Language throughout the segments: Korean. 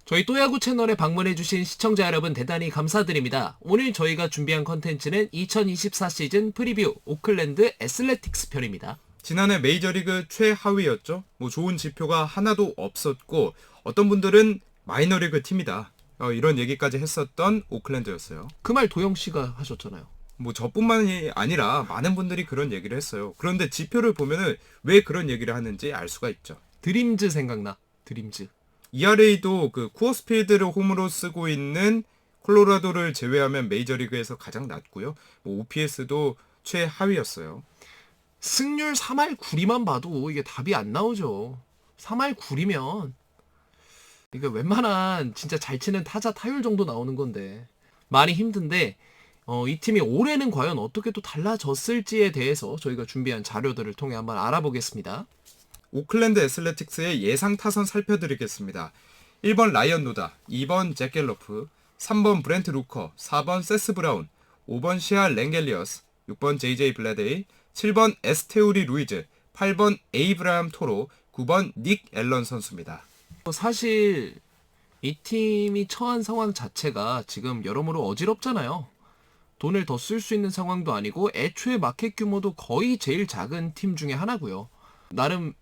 저희 또야구 채널에 방문해주신 시청자 여러분 대단히 감사드립니다. 오늘 저희가 준비한 컨텐츠는 2024 시즌 프리뷰 오클랜드 애슬레틱스 편입니다. 지난해 메이저리그 최하위였죠. 좋은 지표가 하나도 없었고 어떤 분들은 마이너리그 팀이다. 이런 얘기까지 했었던 오클랜드였어요. 그 말 도영씨가 하셨잖아요. 저뿐만이 아니라 많은 분들이 그런 얘기를 했어요. 그런데 지표를 보면은 왜 그런 얘기를 하는지 알 수가 있죠. 드림즈 생각나. 드림즈. ERA도 그 쿠어스 필드를 홈으로 쓰고 있는 콜로라도를 제외하면 메이저리그에서 가장 낮고요. OPS도 최하위였어요. 승률 3할 9리만 봐도 이게 답이 안 나오죠. 3할 9리면 이게 웬만한 진짜 잘 치는 타자 타율 정도 나오는 건데 많이 힘든데 이 팀이 올해는 과연 어떻게 또 달라졌을지에 대해서 저희가 준비한 자료들을 통해 한번 알아보겠습니다. 오클랜드 애슬레틱스의 예상 타선 살펴드리겠습니다. 1번 라이언 노다, 2번 잭 갤러프, 3번 브렌트 루커, 4번 세스 브라운, 5번 시아 랭겔리어스, 6번 JJ 블레데이, 7번 에스테우리 루이즈, 8번 에이브라함 토로, 9번 닉 앨런 선수입니다. 사실 이 팀이 처한 상황 자체가 지금 여러모로 어지럽잖아요. 돈을 더 쓸 수 있는 상황도 아니고 애초에 마켓 규모도 거의 제일 작은 팀 중에 하나고요. 나름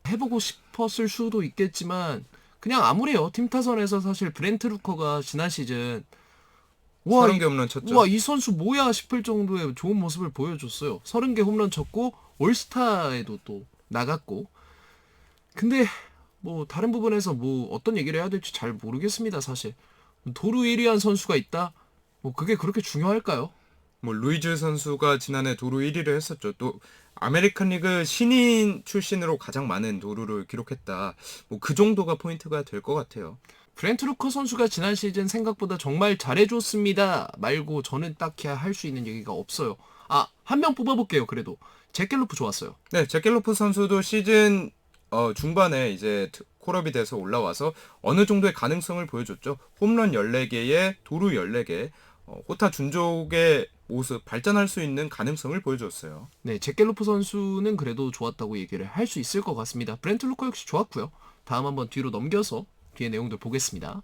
해보고 싶었을 수도 있겠지만 그냥 아무래요. 팀 타선에서 사실 브렌트 루커가 지난 시즌 30개 홈런 쳤죠. 와, 이 선수 뭐야 싶을 정도의 좋은 모습을 보여줬어요. 30개 홈런 쳤고 올스타에도 또 나갔고. 근데 다른 부분에서 어떤 얘기를 해야 될지 잘 모르겠습니다. 사실 도루 1위한 선수가 있다. 그게 그렇게 중요할까요? 루이즈 선수가 지난해 도루 1위를 했었죠. 또 아메리칸 리그 신인 출신으로 가장 많은 도루를 기록했다. 그 정도가 포인트가 될 것 같아요. 브렌트 루커 선수가 지난 시즌 생각보다 정말 잘해줬습니다 말고 저는 딱히 할 수 있는 얘기가 없어요. 한 명 뽑아볼게요. 그래도 잭 갤로프 좋았어요. 네, 잭 갤로프 선수도 시즌 중반에 이제 콜업이 돼서 올라와서 어느 정도의 가능성을 보여줬죠. 홈런 14개에 도루 14개, 호타 준족의 모습 발전할 수 있는 가능성을 보여줬어요. 네, 잭 갤로프 선수는 그래도 좋았다고 얘기를 할 수 있을 것 같습니다. 브렌트 루커 역시 좋았고요. 다음 한번 뒤로 넘겨서 뒤에 내용들 보겠습니다.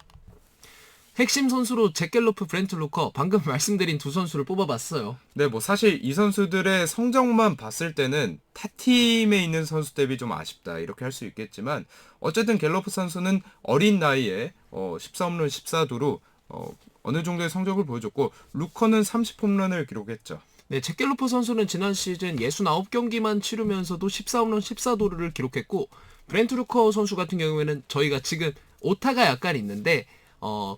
핵심 선수로 잭 갤로프, 브렌트 루커 방금 말씀드린 두 선수를 뽑아봤어요. 네, 사실 이 선수들의 성적만 봤을 때는 타팀에 있는 선수 대비 좀 아쉽다 이렇게 할 수 있겠지만 어쨌든 갤러프 선수는 어린 나이에 14홈런 14도루 어느 정도의 성적을 보여줬고 루커는 30홈런을 기록했죠. 네, 잭 갤로프 선수는 지난 시즌 69경기만 치르면서도 14홈런 14도루를 기록했고 브렌트 루커 선수 같은 경우에는 저희가 지금 오타가 약간 있는데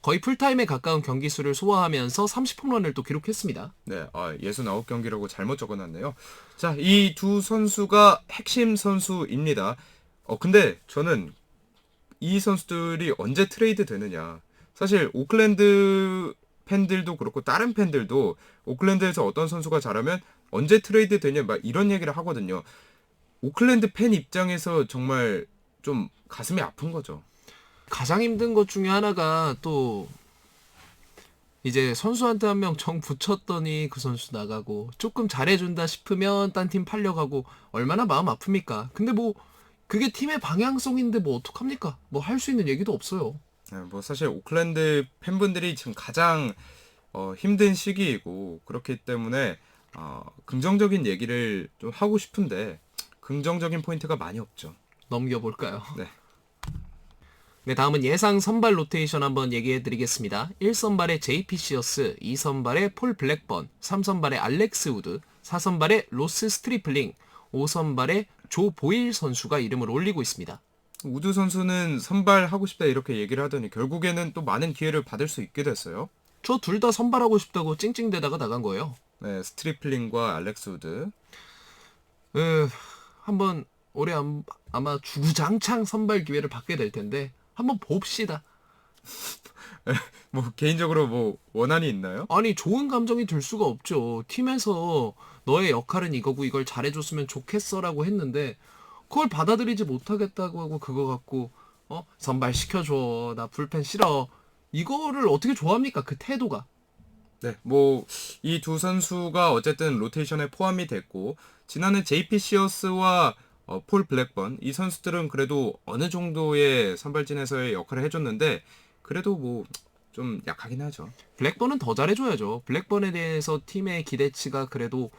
거의 풀타임에 가까운 경기 수를 소화하면서 30홈런을 또 기록했습니다. 네, 69경기라고 잘못 적어놨네요. 자, 이 두 선수가 핵심 선수입니다. 근데 저는 이 선수들이 언제 트레이드 되느냐. 사실 오클랜드 팬들도 그렇고 다른 팬들도 오클랜드에서 어떤 선수가 잘하면 언제 트레이드 되냐 막 이런 얘기를 하거든요. 오클랜드 팬 입장에서 정말 좀 가슴이 아픈 거죠. 가장 힘든 것 중에 하나가 또 이제 선수한테 한 명 정 붙였더니 그 선수 나가고 조금 잘해준다 싶으면 딴 팀 팔려가고 얼마나 마음 아픕니까? 근데 그게 팀의 방향성인데 어떡합니까? 할 수 있는 얘기도 없어요. 네, 사실 오클랜드 팬분들이 지금 가장 힘든 시기이고 그렇기 때문에 긍정적인 얘기를 좀 하고 싶은데 긍정적인 포인트가 많이 없죠. 넘겨볼까요? 네. 네, 다음은 예상 선발 로테이션 한번 얘기해드리겠습니다. 1선발의 JP 시어스, 2선발의 폴 블랙번, 3선발의 알렉스 우드, 4선발의 로스 스트리플링, 5선발의 조 보일 선수가 이름을 올리고 있습니다. 우드 선수는 선발하고 싶다 이렇게 얘기를 하더니 결국에는 또 많은 기회를 받을 수 있게 됐어요. 저 둘 다 선발하고 싶다고 찡찡대다가 나간 거예요. 네, 스트리플링과 알렉스 우드. 한번 올해 아마 주구장창 선발 기회를 받게 될 텐데 한번 봅시다. 개인적으로 원한이 있나요? 아니, 좋은 감정이 들 수가 없죠. 팀에서 너의 역할은 이거고 이걸 잘해줬으면 좋겠어라고 했는데 그걸 받아들이지 못하겠다고 하고 그거 갖고 선발 시켜줘, 나 불펜 싫어, 이거를 어떻게 좋아합니까? 그 태도가. 네, 이 두 선수가 어쨌든 로테이션에 포함이 됐고 지난해 JP 시어스와 폴 블랙번 이 선수들은 그래도 어느 정도의 선발진에서의 역할을 해줬는데 그래도 뭐 좀 약하긴 하죠. 블랙번은 더 잘해줘야죠. 블랙번에 대해서 팀의 기대치가 그래도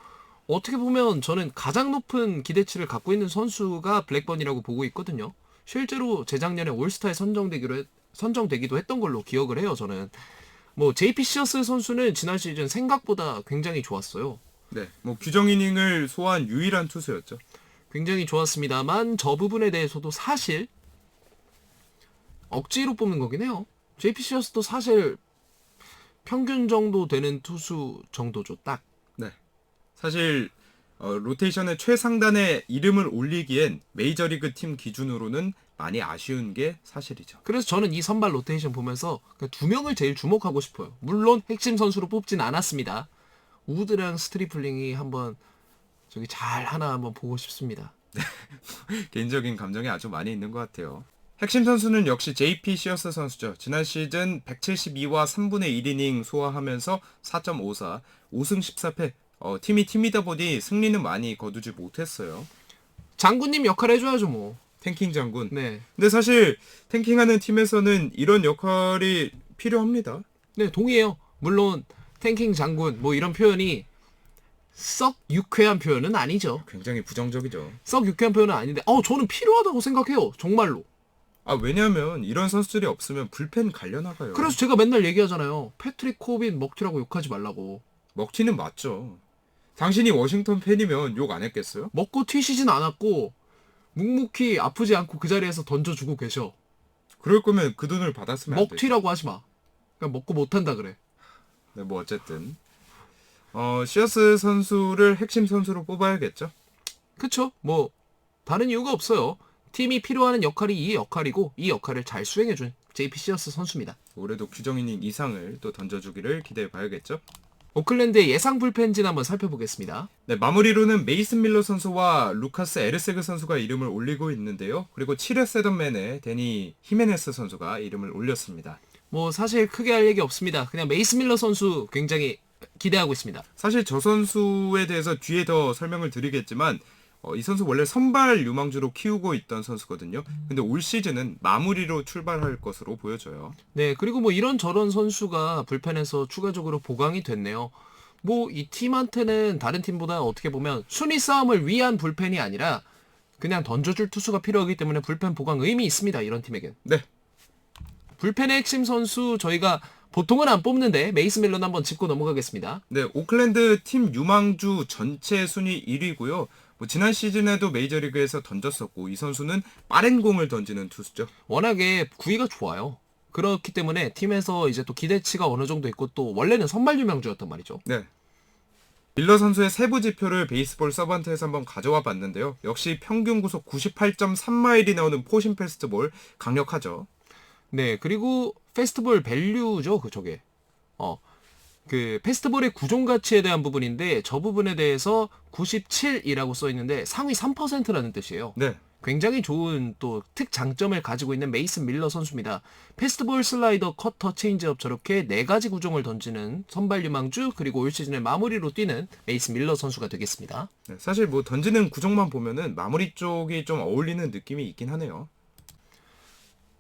어떻게 보면 저는 가장 높은 기대치를 갖고 있는 선수가 블랙번이라고 보고 있거든요. 실제로 재작년에 올스타에 선정되기도 했던 걸로 기억을 해요. 저는 뭐 JP 시어스 선수는 지난 시즌 생각보다 굉장히 좋았어요. 네, 뭐 규정 이닝을 소화한 유일한 투수였죠. 굉장히 좋았습니다만 저 부분에 대해서도 사실 억지로 뽑는 거긴 해요. JP 시어스도 사실 평균 정도 되는 투수 정도죠. 딱. 네, 사실 로테이션의 최상단에 이름을 올리기엔 메이저리그 팀 기준으로는 많이 아쉬운 게 사실이죠. 그래서 저는 이 선발 로테이션 보면서 그 두 명을 제일 주목하고 싶어요. 물론 핵심 선수로 뽑진 않았습니다. 우드랑 스트리플링이 한번 저기 잘 하나 한번 보고 싶습니다. 개인적인 감정이 아주 많이 있는 것 같아요. 핵심 선수는 역시 JP 시어스 선수죠. 지난 시즌 172와 3분의 1이닝 소화하면서 4.54, 5승 14패. 팀이 팀이다 보니 승리는 많이 거두지 못했어요. 장군님 역할 해줘야죠 뭐. 탱킹 장군. 네. 근데 사실 탱킹하는 팀에서는 이런 역할이 필요합니다. 네, 동의해요. 물론 탱킹 장군 뭐 이런 표현이 썩 유쾌한 표현은 아니죠. 굉장히 부정적이죠. 썩 유쾌한 표현은 아닌데 저는 필요하다고 생각해요. 정말로. 왜냐면 이런 선수들이 없으면 불펜 갈려나가요. 그래서 제가 맨날 얘기하잖아요. 패트릭 코빈 먹튀라고 욕하지 말라고. 먹튀는 맞죠. 당신이 워싱턴 팬이면 욕 안 했겠어요? 먹고 튀시진 않았고 묵묵히 아프지 않고 그 자리에서 던져주고 계셔. 그럴 거면 그 돈을 받았으면 안 되죠. 먹튀라고 하지 마. 그냥 먹고 못한다 그래. 네, 뭐 어쨌든 시어스 선수를 핵심 선수로 뽑아야겠죠. 그쵸? 뭐 다른 이유가 없어요. 팀이 필요하는 역할이 이 역할이고 이 역할을 잘 수행해준 JP 시어스 선수입니다. 올해도 규정 이닝 이상을 또 던져주기를 기대해 봐야겠죠. 오클랜드의 예상 불펜진 한번 살펴보겠습니다. 네, 마무리로는 메이슨 밀러 선수와 루카스 에르세그 선수가 이름을 올리고 있는데요. 그리고 7회 세던맨의 데니 히메네스 선수가 이름을 올렸습니다. 뭐 사실 크게 할 얘기 없습니다. 그냥 메이스 밀러 선수 굉장히 기대하고 있습니다. 사실 저 선수에 대해서 뒤에 더 설명을 드리겠지만 이 선수 원래 선발 유망주로 키우고 있던 선수거든요. 근데 올 시즌은 마무리로 출발할 것으로 보여져요. 네, 그리고 뭐 이런저런 선수가 불펜에서 추가적으로 보강이 됐네요. 뭐 이 팀한테는 다른 팀보다 어떻게 보면 순위 싸움을 위한 불펜이 아니라 그냥 던져줄 투수가 필요하기 때문에 불펜 보강 의미 있습니다. 이런 팀에겐. 네. 불펜의 핵심 선수 저희가 보통은 안 뽑는데 메이스 밀런 한번 짚고 넘어가겠습니다. 네, 오클랜드 팀 유망주 전체 순위 1위고요. 뭐 지난 시즌에도 메이저리그에서 던졌었고 이 선수는 빠른 공을 던지는 투수죠. 워낙에 구위가 좋아요. 그렇기 때문에 팀에서 이제 또 기대치가 어느 정도 있고 또 원래는 선발 유망주였단 말이죠. 네. 밀러 선수의 세부 지표를 베이스볼 서번트에서 한번 가져와 봤는데요. 역시 평균 구속 98.3마일이 나오는 포신 패스트볼 강력하죠. 네, 그리고 페스티벌 밸류죠, 저게. 그 페스티벌의 구종 가치에 대한 부분인데 저 부분에 대해서 97이라고 써 있는데 상위 3%라는 뜻이에요. 네. 굉장히 좋은 또 특장점을 가지고 있는 메이슨 밀러 선수입니다. 페스티벌 슬라이더, 커터, 체인지업 저렇게 4가지 구종을 던지는 선발 유망주 그리고 올 시즌의 마무리로 뛰는 메이슨 밀러 선수가 되겠습니다. 네, 사실 뭐 던지는 구종만 보면은 마무리 쪽이 좀 어울리는 느낌이 있긴 하네요.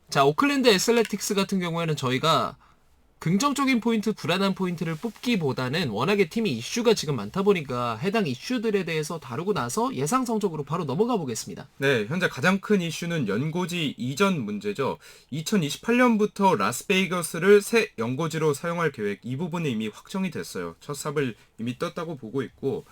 자, 오클랜드 애슬레틱스 같은 경우에는 저희가 긍정적인 포인트, 불안한 포인트를 뽑기보다는 워낙에 팀이 이슈가 지금 많다 보니까 해당 이슈들에 대해서 다루고 나서 예상 성적으로 바로 넘어가 보겠습니다. 네, 현재 가장 큰 이슈는 연고지 이전 문제죠. 2028년부터 라스베이거스를 새 연고지로 사용할 계획, 이 부분은 이미 확정이 됐어요. 첫 삽을 이미 떴다고 보고 있고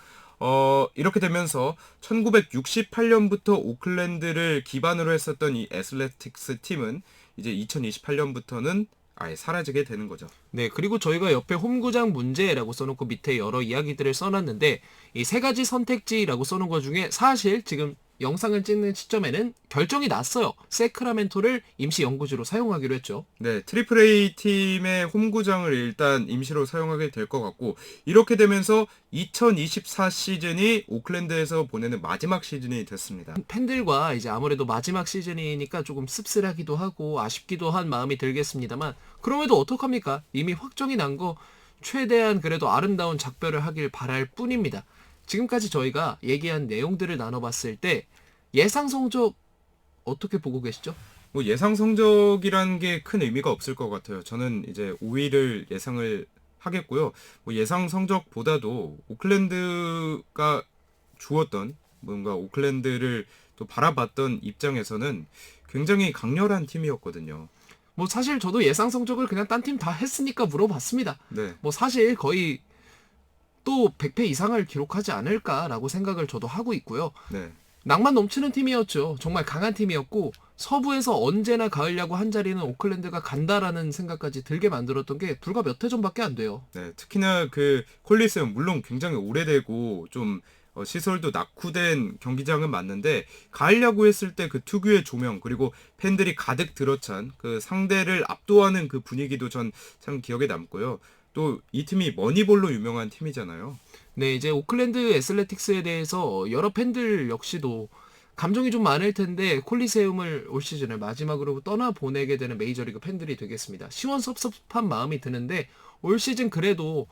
이렇게 되면서 1968년부터 오클랜드를 기반으로 했었던 이 애슬레틱스 팀은 이제 2028년부터는 아예 사라지게 되는 거죠. 네, 그리고 저희가 옆에 홈구장 문제라고 써놓고 밑에 여러 이야기들을 써놨는데 이 3가지 선택지라고 써놓은 것 중에 사실 지금 영상을 찍는 시점에는 결정이 났어요. 세크라멘토를 임시 연고지로 사용하기로 했죠. 네, 트리플 A 팀의 홈구장을 일단 임시로 사용하게 될 것 같고 이렇게 되면서 2024 시즌이 오클랜드에서 보내는 마지막 시즌이 됐습니다. 팬들과 이제 아무래도 마지막 시즌이니까 조금 씁쓸하기도 하고 아쉽기도 한 마음이 들겠습니다만 그럼에도 어떡합니까? 이미 확정이 난 거 최대한 그래도 아름다운 작별을 하길 바랄 뿐입니다. 지금까지 저희가 얘기한 내용들을 나눠봤을 때 예상 성적 어떻게 보고 계시죠? 뭐 예상 성적이라는 게 큰 의미가 없을 것 같아요. 저는 이제 5위를 예상을 하겠고요. 뭐 예상 성적보다도 오클랜드가 주었던 뭔가 오클랜드를 또 바라봤던 입장에서는 굉장히 강렬한 팀이었거든요. 뭐 사실 저도 예상 성적을 그냥 딴 팀 다 했으니까 물어봤습니다. 네, 뭐 사실 거의 또 100패 이상을 기록하지 않을까라고 생각을 저도 하고 있고요. 네, 낭만 넘치는 팀이었죠. 정말 강한 팀이었고 서부에서 언제나 가을 야구 한 자리는 오클랜드가 간다라는 생각까지 들게 만들었던 게 불과 몇 해 전밖에 안 돼요. 네. 특히나 그 콜리세움 물론 굉장히 오래되고 좀 시설도 낙후된 경기장은 맞는데 가을 야구 했을 때 그 특유의 조명 그리고 팬들이 가득 들어찬 그 상대를 압도하는 그 분위기도 전 참 기억에 남고요. 또 이 팀이 머니볼로 유명한 팀이잖아요. 네, 이제 오클랜드 애슬레틱스에 대해서 여러 팬들 역시도 감정이 좀 많을 텐데 콜리세움을 올 시즌을 마지막으로 떠나보내게 되는 메이저리그 팬들이 되겠습니다. 시원섭섭한 마음이 드는데 올 시즌 그래도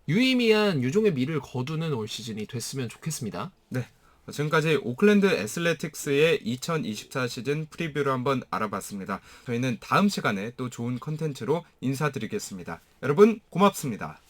유의미한 유종의 미를 거두는 올 시즌이 됐으면 좋겠습니다. 네. 지금까지 오클랜드 애슬레틱스의 2024 시즌 프리뷰를 한번 알아봤습니다. 저희는 다음 시간에 또 좋은 컨텐츠로 인사드리겠습니다. 여러분 고맙습니다.